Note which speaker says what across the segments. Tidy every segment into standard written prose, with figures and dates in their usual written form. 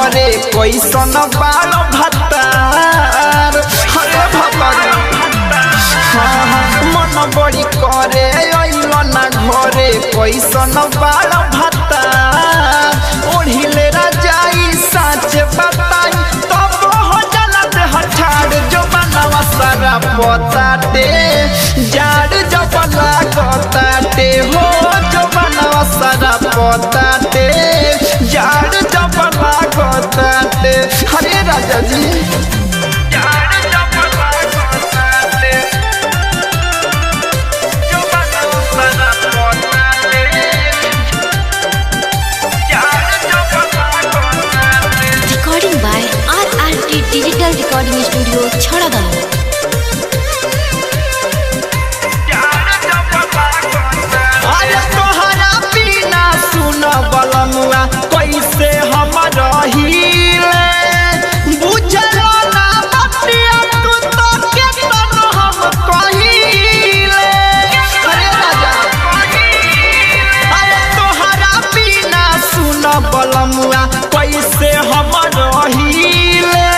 Speaker 1: घरे कैसन बाल भत्तार हरे भगवान मन बड़ी करे अइलना घरे कैसन बाल भत्तार ओढ़िले राजाई साँच बताई तब हो जलत हठाड़ जो बनवा सारा पताटे जाड़ जब लागताटे हो जो बनवा सारा पताटे जाड़ जब लागताटे हरे राजा जी जाड़ जब लागताटे जो बनवा सारा पताटे जाड़ जब लागताटे।
Speaker 2: Recording by RRT Digital Recording Studio, Chhadagaon.
Speaker 1: अरे तोहरा बिना सुन बलमुआ कैसे हम रहीले बुझलो ना बतिया तू तो केतन हम कहीले अरे राजा अरे तोहरा बिना सुन बलमुआ कैसे हम रहीले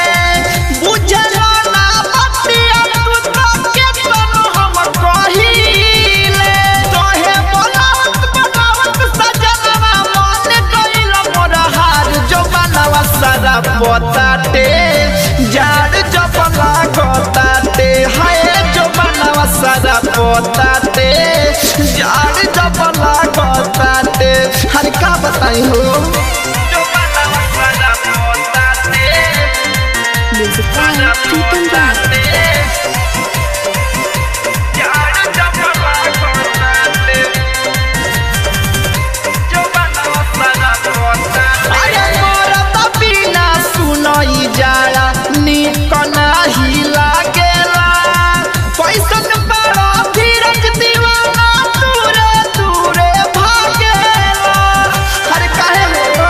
Speaker 1: बुझलो ना बतिया तू तो केतन हम कहीले तोहे बनावत सजनवा मन कइल मोर हार जो बनवा सारा पताटे जाड़ जब लागताटे हाय जो बनवा सारा पताटे जाड़ जब लागताटे हर का बताई हो जो बनवा सारा पताटे
Speaker 2: Music by Pritam Rai.
Speaker 1: जाड़ जब लागताटे जो बनवा सारा पताटे अरे मोर त बिना सुनई जाला निक नाही लागेला कैसन बड़ा धीरज दीवाना दूरे दूरे भागेला अरे काहे हो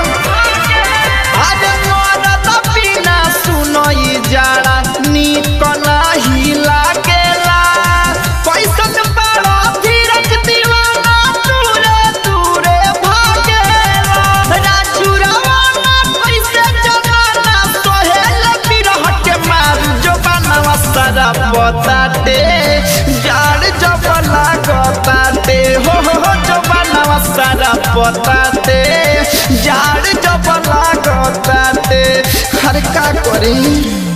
Speaker 1: अरे मोर त बिना सुनई जाला निक नाही लागेला कैसन बड़ा धीरज दीवाना दूरे दूरे भागेला राजू रवाना कैसे जमाना सोहेल बिरह के मार जो बनवा सारा पताटे जाड़ जब लागताटे हो जो बनवा सारा पताटे जाड़ जब लागताटे हर का करी।